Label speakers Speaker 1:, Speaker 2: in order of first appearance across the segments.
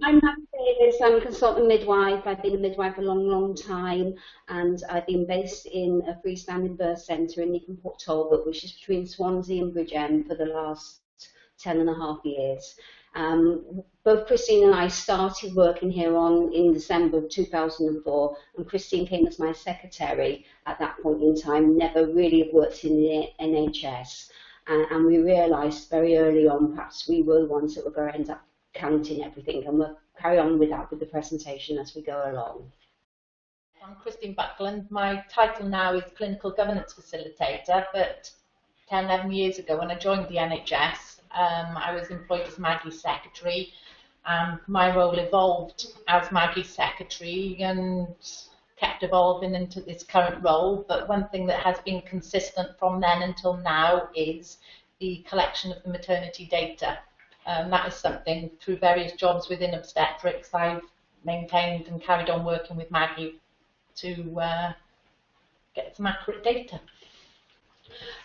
Speaker 1: I'm Maggie Davies. I'm a consultant midwife. I've been a midwife a long time, and I've been based in a freestanding birth centre in Neath, Talbot, which is between Swansea and Bridgend, for the last 10.5 years. Both Christine and I started working here in December of 2004, and Christine came as my secretary at that point in time. Never really worked in the NHS, and we realised very early on perhaps we were the ones that were going to end up counting everything, and we'll carry on with that with the presentation as we go along.
Speaker 2: I'm Christine Buckland. My title now is Clinical Governance Facilitator, but 10-11 years ago when I joined the NHS, I was employed as Maggie's secretary, and my role evolved as Maggie's secretary and kept evolving into this current role. But one thing that has been consistent from then until now is the collection of the maternity data. That is something through various jobs within obstetrics I've maintained and carried on working with Maggie to get some accurate data.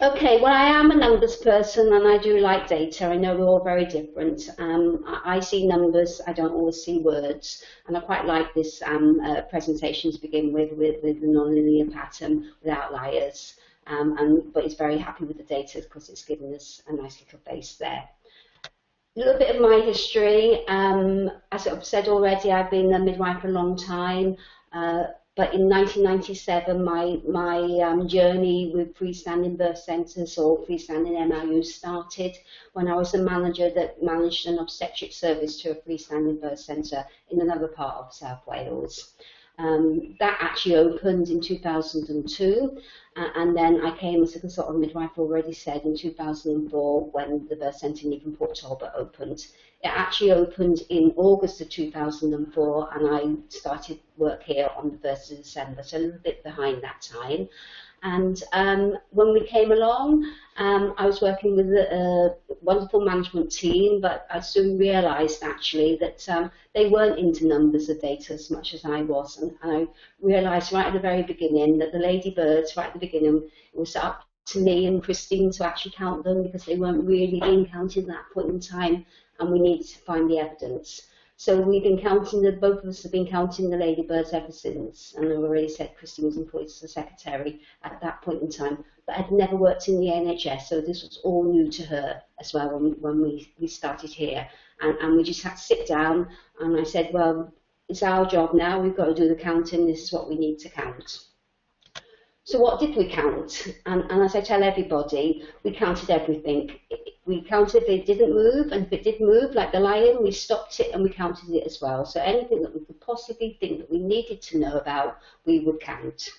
Speaker 1: Okay, well, I am a numbers person and I do like data. I know we're all very different. I see numbers, I don't always see words, and I quite like this presentation to begin with the non-linear pattern with outliers. But it's very happy with the data because it's given us a nice little base there. A little bit of my history. As I've said already, I've been a midwife a long time, but in 1997 my journey with freestanding birth centres or freestanding MIUs started when I was a manager that managed an obstetric service to a freestanding birth centre in another part of South Wales. That actually opened in 2002, and then I came as a consultant midwife, already said, in 2004 when the birth centre in Neath and Talbot opened. It actually opened in August of 2004, and I started work here on the 1st of December, so a little bit behind that time. And when we came along, I was working with a wonderful management team, but I soon realised actually that they weren't into numbers of data as much as I was. And I realised right at the very beginning that the ladybirds, right at the beginning, it was up to me and Christine to actually count them because they weren't really being counted at that point in time, and we needed to find the evidence. So we've been counting, both of us have been counting the ladybirds ever since, and I've already said Christine was employed as a secretary at that point in time, but I'd never worked in the NHS, so this was all new to her as well when we started here. And we just had to sit down, and I said, well, it's our job now, we've got to do the counting, this is what we need to count. So what did we count? And as I tell everybody, we counted everything. We counted if it didn't move, and if it did move, like the lion, we stopped it and we counted it as well. So anything that we could possibly think that we needed to know about, we would count.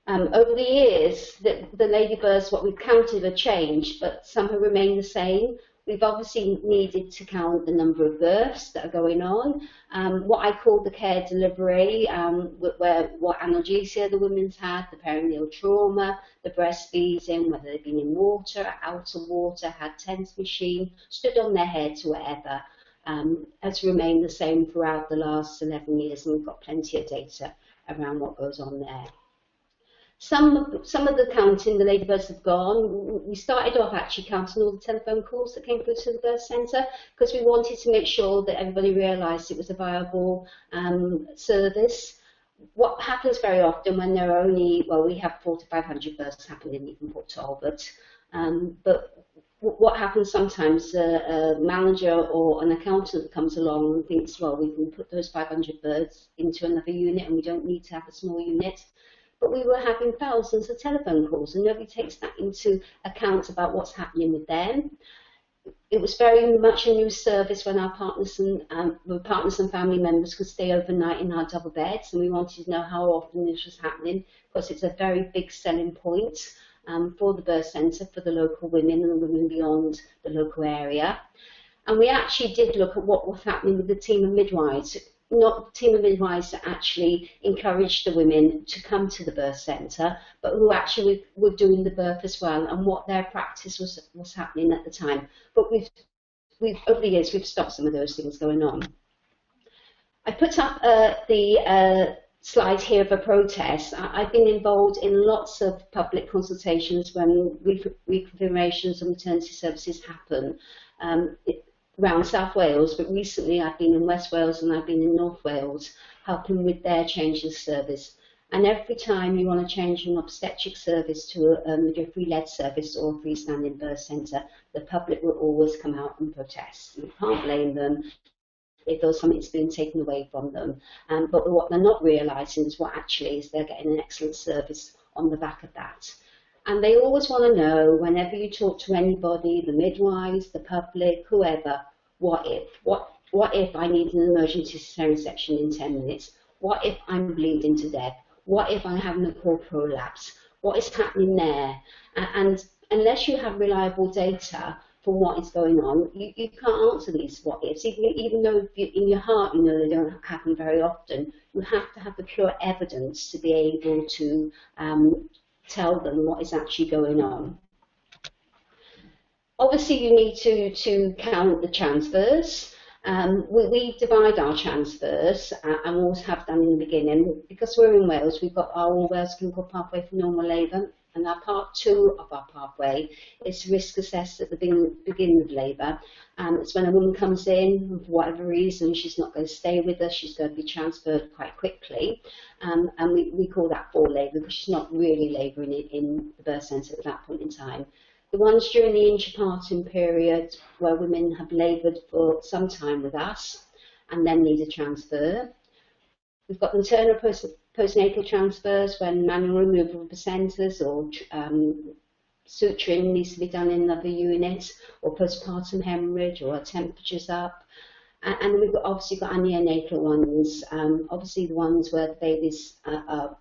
Speaker 1: Over the years, the ladybirds, what we've counted have changed, but some have remained the same. We've obviously needed to count the number of births that are going on, what I call the care delivery, what analgesia the women's had, the perineal trauma, the breastfeeding, whether they've been in water, out of water, had TENS machine, stood on their heads, whatever, has remained the same throughout the last 11 years, and we've got plenty of data around what goes on there. Some of the counting, the ladybirds have gone. We started off actually counting all the telephone calls that came through to the birth centre because we wanted to make sure that everybody realised it was a viable service. What happens very often when there are only, well, we have 400 to 500 births happening in Neath and Talbot, but what happens sometimes, a manager or an accountant comes along and thinks, well, we can put those 500 birds into another unit and we don't need to have a small unit. But we were having thousands of telephone calls and nobody takes that into account about what's happening with them. It was very much a new service when our partners and family members could stay overnight in our double beds, and we wanted to know how often this was happening because it's a very big selling point for the birth centre, for the local women and the women beyond the local area. And we actually did look at what was happening with the team of midwives. Not the team of midwives that actually encouraged the women to come to the birth centre, but who actually were doing the birth as well, and what their practice was happening at the time. But over the years, we've stopped some of those things going on. I put up the slide here of a protest. I've been involved in lots of public consultations when reconfigurations of maternity services happen. around South Wales, but recently I've been in West Wales and I've been in North Wales, helping with their change of service. And every time you want to change an obstetric service to a midwifery-led service or a freestanding birth centre, the public will always come out and protest. You can't blame them if there's something that's been taken away from them. But what they're not realising is what actually is they're getting an excellent service on the back of that. And they always want to know, whenever you talk to anybody, the midwives, the public, whoever, what if? What if I need an emergency cesarean section in 10 minutes? What if I'm bleeding to death? What if I'm having a core prolapse? What is happening there? And unless you have reliable data for what is going on, you can't answer these what ifs. Even though in your heart you know they don't happen very often, you have to have the pure evidence to be able to tell them what is actually going on. Obviously, you need to count the transfers. We divide our transfers, and we always have done in the beginning. Because we're in Wales, we've got our All Wales Clinical Pathway for Normal Labour, and our part 2 of our pathway is risk assessed at the beginning of labour. It's when a woman comes in, and for whatever reason, she's not going to stay with us, she's going to be transferred quite quickly. And we call that for labour, because she's not really labouring in the birth centre at that point in time. The ones during the interpartum period where women have laboured for some time with us and then need a transfer. We've got maternal postnatal transfers when manual removal of placentas or suturing needs to be done in another unit, or postpartum hemorrhage, or temperatures up. And we've obviously got our neonatal ones, obviously the ones where the babies are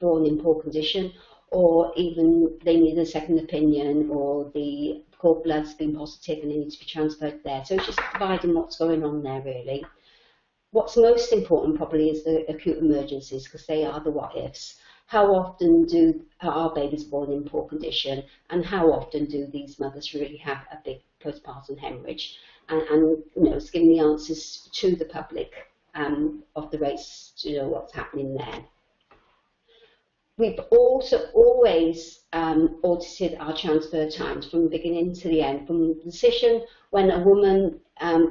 Speaker 1: born in poor condition, or even they need a second opinion, or the cord blood's been positive and they need to be transferred there. So it's just dividing what's going on there, really. What's most important probably is the acute emergencies, because they are the what ifs. How often are babies born in poor condition, and how often do these mothers really have a big postpartum hemorrhage? And you know, it's giving the answers to the public of the rates to know what's happening there. We've also always audited our transfer times from the beginning to the end, from the decision when a woman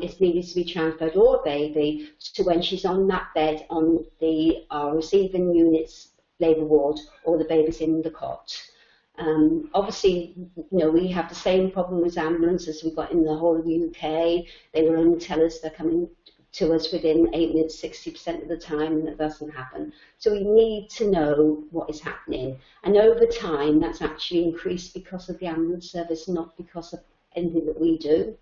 Speaker 1: is needed to be transferred, or a baby, to when she's on that bed on the receiving unit's labour ward, or the baby's in the cot. Obviously, you know, we have the same problem with ambulance as we've got in the whole of the UK. They will only tell us they're coming to us within 8 minutes, 60% of the time, and that doesn't happen. So we need to know what is happening. And over time, that's actually increased because of the ambulance service, not because of anything that we do.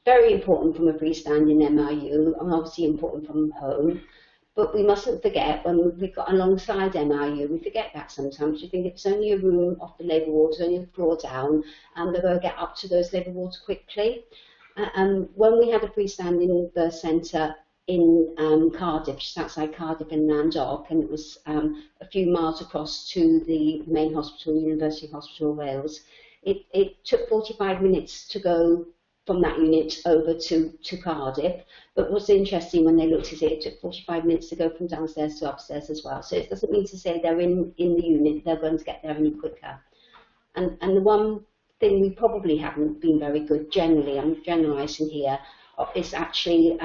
Speaker 1: Very important from a freestanding MRU, and obviously important from home. But we mustn't forget, when we've got alongside MRU, we forget that sometimes. We think it's only a room off the labour ward, it's only a floor down, and they're going to get up to those labour wards quickly. When we had a freestanding birth centre in Cardiff, just outside Cardiff in Nandock, and it was a few miles across to the main hospital, University Hospital of Wales, it took 45 minutes to go from that unit over to Cardiff. But what's interesting, when they looked at it, it took 45 minutes to go from downstairs to upstairs as well. So it doesn't mean to say they're in the unit, they're going to get there any quicker. And the one thing we probably haven't been very good generally, I'm generalising here, is actually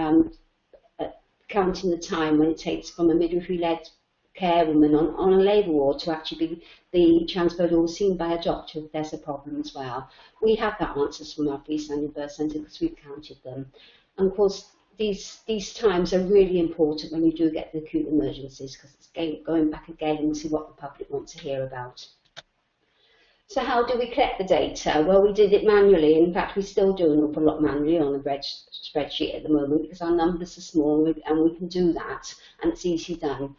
Speaker 1: counting the time when it takes from a midwifery-led care woman on a labour ward to actually be transferred or seen by a doctor if there's a problem as well. We have that answers from our freestanding birth centre because we've counted them. And of course, these times are really important when you do get the acute emergencies, because it's going back again to what the public want to hear about. So how do we collect the data? Well, we did it manually. In fact, we still do an awful lot manually on a spreadsheet at the moment, because our numbers are small and we can do that, and it's easily done.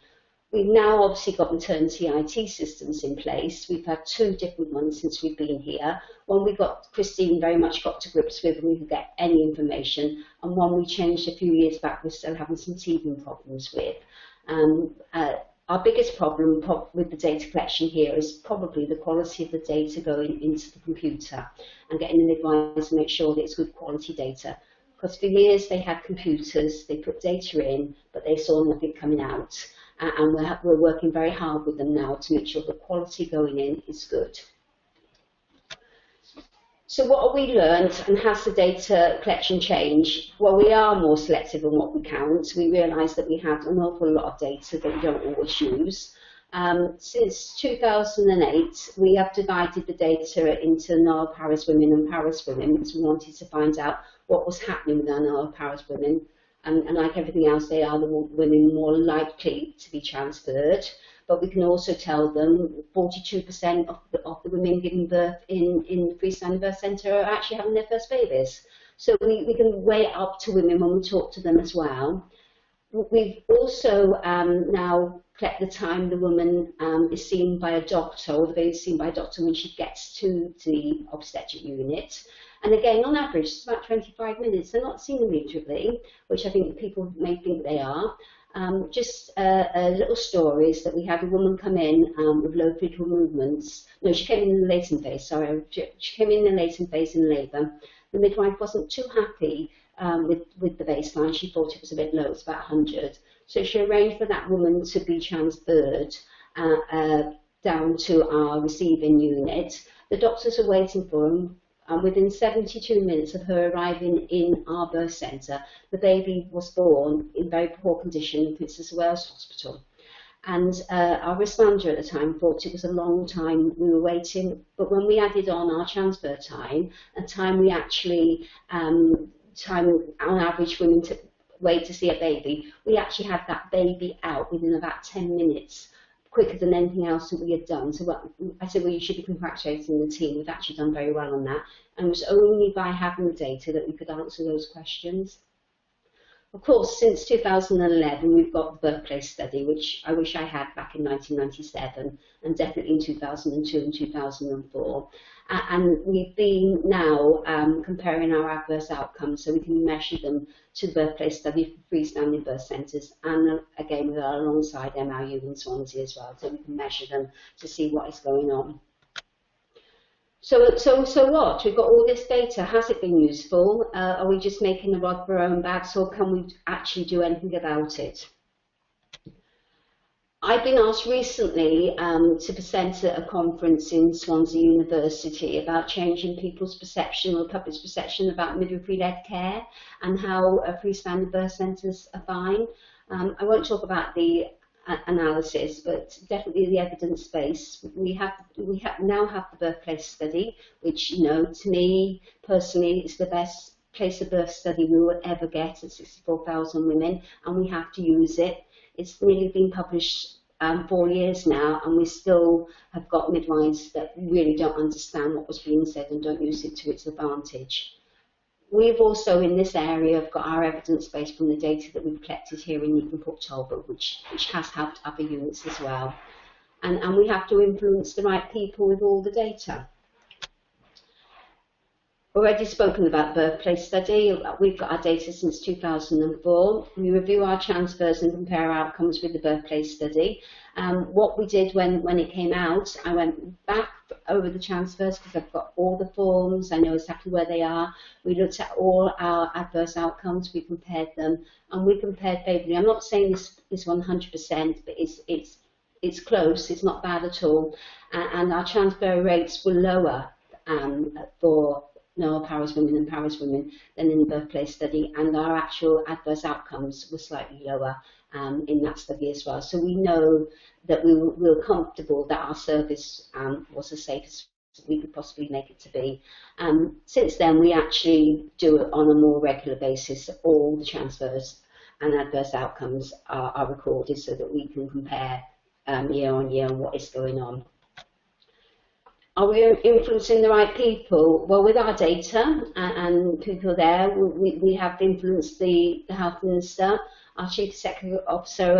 Speaker 1: We've now obviously got maternity IT systems in place. We've had 2 different ones since we've been here. One we got, Christine very much got to grips with, and we could get any information, and one we changed a few years back, we're still having some teething problems with. Our biggest problem with the data collection here is probably the quality of the data going into the computer and getting an advisor to make sure that it's good quality data. Because for years they had computers, they put data in, but they saw nothing coming out. And we're working very hard with them now to make sure the quality going in is good. So what have we learned, and has the data collection changed? Well, we are more selective in what we count. We realise that we have an awful lot of data that we don't always use. Since 2008, we have divided the data into non-Paris women and Paris women, because we wanted to find out what was happening with our non-Paris women. And like everything else, they are the women more likely to be transferred. But we can also tell them 42% of the women giving birth in the freestanding birth centre are actually having their first babies. So we can weigh it up to women when we talk to them as well. We've also now collect the time the woman is seen by a doctor, or the baby is seen by a doctor when she gets to the obstetric unit. And again, on average, it's about 25 minutes. They're not seen immediately, which I think people may think they are. Just a little story is that we had a woman come in with low fetal movements. No, she came in the latent phase, sorry. She came in the latent phase in labour. The midwife wasn't too happy with the baseline. She thought it was a bit low, it's about 100. So she arranged for that woman to be transferred down to our receiving unit. The doctors are waiting for them. And within 72 minutes of her arriving in our birth centre, the baby was born in very poor condition in Princess of Wales Hospital. And our responder at the time thought it was a long time we were waiting, but when we added on our transfer time, and time we actually, time on average women to wait to see a baby, we actually had that baby out within about 10 minutes. Quicker than anything else that we had done. So I said, well, you should be congratulating the team. We've actually done very well on that. And it was only by having the data that we could answer those questions. Of course, since 2011, we've got the Birthplace Study, which I wish I had back in 1997, and definitely in 2002 and 2004. And we've been now comparing our adverse outcomes, so we can measure them to the Birthplace Study for freestanding birth centres, and again with our alongside MRU in Swansea as well, so we can measure them to see what is going on. So what? We've got all this data. Has it been useful? Are we just making a rod for our own backs, or can we actually do anything about it? I've been asked recently to present at a conference in Swansea University about changing people's perception, or the public's perception, about midwifery-led care and how freestanding birth centres are fine. I won't talk about the analysis, but definitely the evidence base. We now have the Birthplace Study, which, you know, to me personally is the best place of birth study we will ever get at 64,000 women, and we have to use it. It's nearly been published 4 years now, and we still have got midwives that really don't understand what was being said and don't use it to its advantage. We've also, in this area, got our evidence base from the data that we've collected here in Neath and Talbot, which has helped other units as well. And we have to influence the right people with all the data. Already spoken about Birthplace Study. We've got our data since 2004. We review our transfers and compare outcomes with the Birthplace Study. What we did when it came out, I went back over the transfers because I've got all the forms, I know exactly where they are. We looked at all our adverse outcomes, we compared them, and we compared favourably. I'm not saying this is 100%, but it's close, it's not bad at all. And our transfer rates were lower for Paris women and Paris women than in the Birthplace Study, and our actual adverse outcomes were slightly lower in that study as well. So we know that we were comfortable that our service was as safe as we could possibly make it to be. Since then, we actually do it on a more regular basis. All the transfers and adverse outcomes are recorded so that we can compare year on year on what is going on. Are we influencing the right people? Well, with our data and people there, we have influenced the Health Minister. Our Chief Executive Officer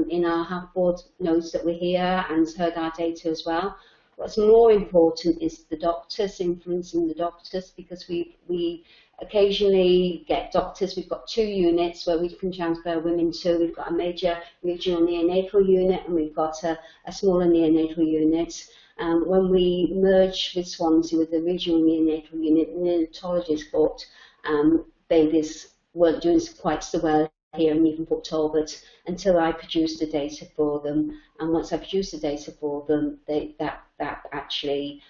Speaker 1: in our Health Board knows that we're here and has heard our data as well. What's more important is the doctors, influencing the doctors, because we occasionally get doctors. We've got 2 units where we can transfer women to. We've got a major regional neonatal unit and we've got a smaller neonatal unit. When we merged with Swansea with the regional neonatal unit, the neonatologists thought babies weren't doing quite so well here in Neath and Talbot until I produced the data for them. And once I produced the data for them, that actually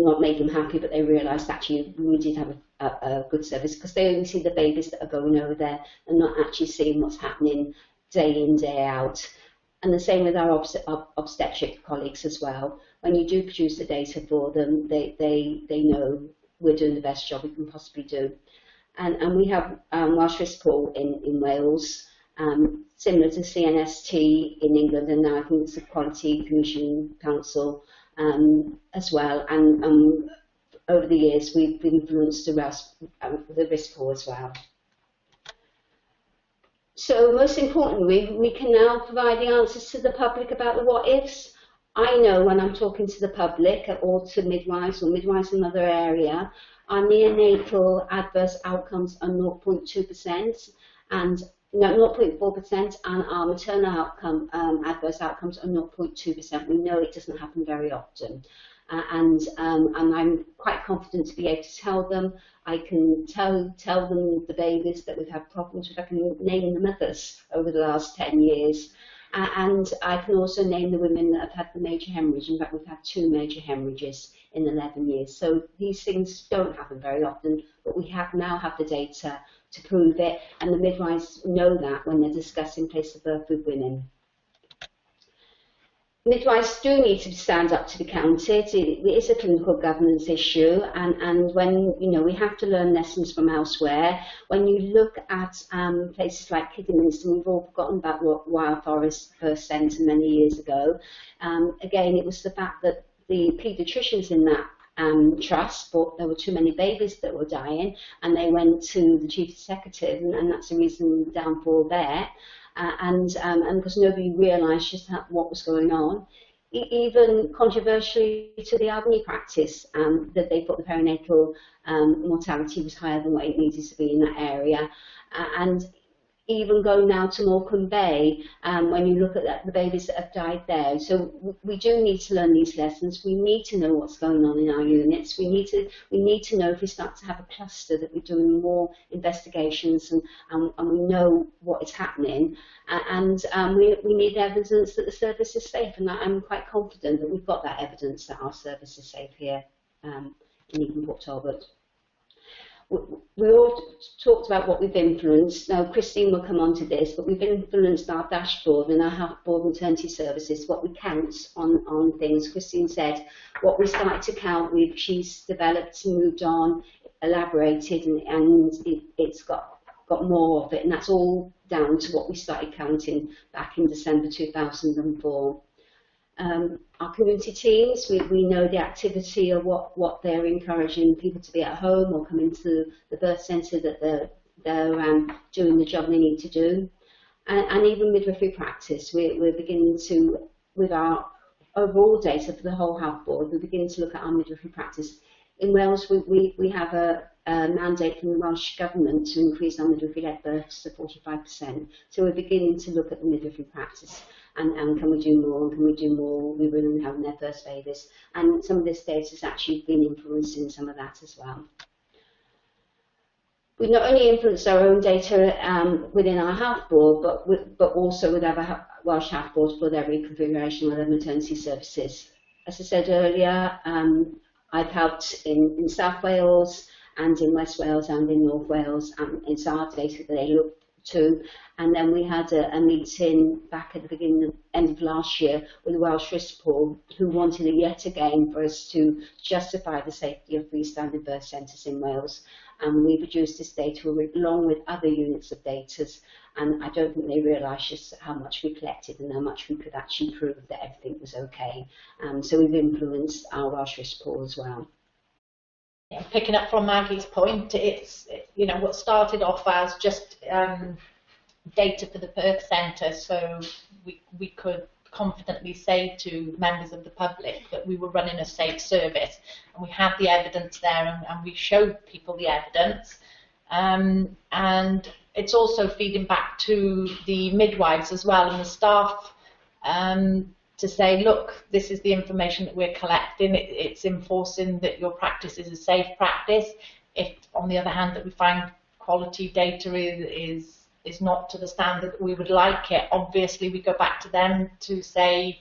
Speaker 1: not made them happy, but they realised actually we did have a good service, because they only see the babies that are going over there and not actually seeing what's happening day in, day out. And the same with our obstetric colleagues as well. When you do produce the data for them, they know we're doing the best job we can possibly do. And we have Welsh Risk Pool in Wales, similar to CNST in England, and now I think it's the Quality Commission Council as well. And over the years, we've influenced the risk pool as well. So most importantly, we can now provide the answers to the public about the what-ifs. I know when I'm talking to the public or to midwives or midwives in another area, our neonatal adverse outcomes are 0.2% and no, 0.4%, and our maternal adverse outcomes are 0.2%. We know it doesn't happen very often. And I'm quite confident to be able to tell them. I can tell them the babies that we've had problems with. I can name the mothers over the last 10 years. And I can also name the women that have had the major hemorrhage. In fact, we've had 2 major hemorrhages in 11 years. So these things don't happen very often, but we now have the data to prove it. And the midwives know that when they're discussing place of birth with women. Midwives do need to stand up to be counted. It is a clinical governance issue, and when we have to learn lessons from elsewhere. When you look at places like Kidderminster, we've all forgotten about what Wild Forest first sent many years ago. Again, it was the fact that the paediatricians in that trust thought there were too many babies that were dying, and they went to the chief executive, and that's the reason downfall there. And because nobody realised just what was going on. Even controversially to the Albany practice, that they thought the perinatal mortality was higher than what it needed to be in that area. And even going now to Morecambe Bay, when you look at the babies that have died there. So we do need to learn these lessons. We need to know what's going on in our units. We need to know if we start to have a cluster that we're doing more investigations and we know what is happening. And we need evidence that the service is safe, and I'm quite confident that we've got that evidence that our service is safe here in Neath Talbot. We all talked about what we've influenced. Now, Christine will come on to this, but we've influenced our dashboard and our health-board maternity services, what we count on things. Christine said what we started to count, she's developed, moved on, elaborated, and it's got more of it, and that's all down to what we started counting back in December 2004. Our community teams, we know the activity of what they're encouraging people to be at home or come into the birth centre, that they're doing the job they need to do. And even midwifery practice, we're beginning to, with our overall data for the whole health board, we're beginning to look at our midwifery practice. In Wales, we have a mandate from the Welsh Government to increase our midwifery-led births to 45%. So we're beginning to look at the midwifery practice and can we do more, and can we do more with women having their first babies. And some of this data has actually been influencing some of that as well. We've not only influenced our own data within our health board, but also with other Welsh health boards for their reconfiguration of their maternity services. As I said earlier, I've helped in South Wales and in West Wales and in North Wales, and it's our data that they look to. And then we had a meeting back at the end of last year with the Welsh Risk Pool, who wanted it yet again for us to justify the safety of freestanding birth centres in Wales. And we produced this data along with other units of data, and I don't think they realised just how much we collected and how much we could actually prove that everything was okay. So we've influenced our Welsh Risk Pool as well.
Speaker 2: Yeah, picking up from Maggie's point, it's what started off as just data for the birth centre, so we could confidently say to members of the public that we were running a safe service, and we had the evidence there, and we showed people the evidence, and it's also feeding back to the midwives as well and the staff to say, look, this is the information that we're collecting. It's enforcing that your practice is a safe practice. If, on the other hand, that we find quality data is not to the standard that we would like it, obviously we go back to them to say,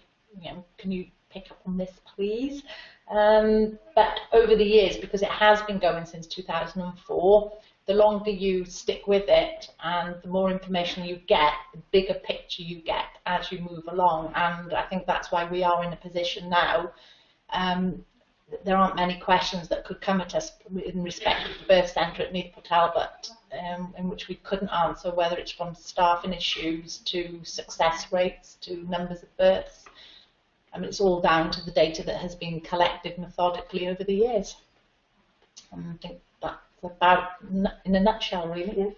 Speaker 2: can you pick up on this, please. But over the years, because it has been going since 2004, the longer you stick with it and the more information you get, the bigger picture you get as you move along. And I think that's why we are in a position now. There aren't many questions that could come at us in respect of the birth centre at Neath, Talbot, in which we couldn't answer, whether it's from staffing issues to success rates to numbers of births. I mean, it's all down to the data that has been collected methodically over the years. And I think that's about, in a nutshell, really.
Speaker 1: Yeah.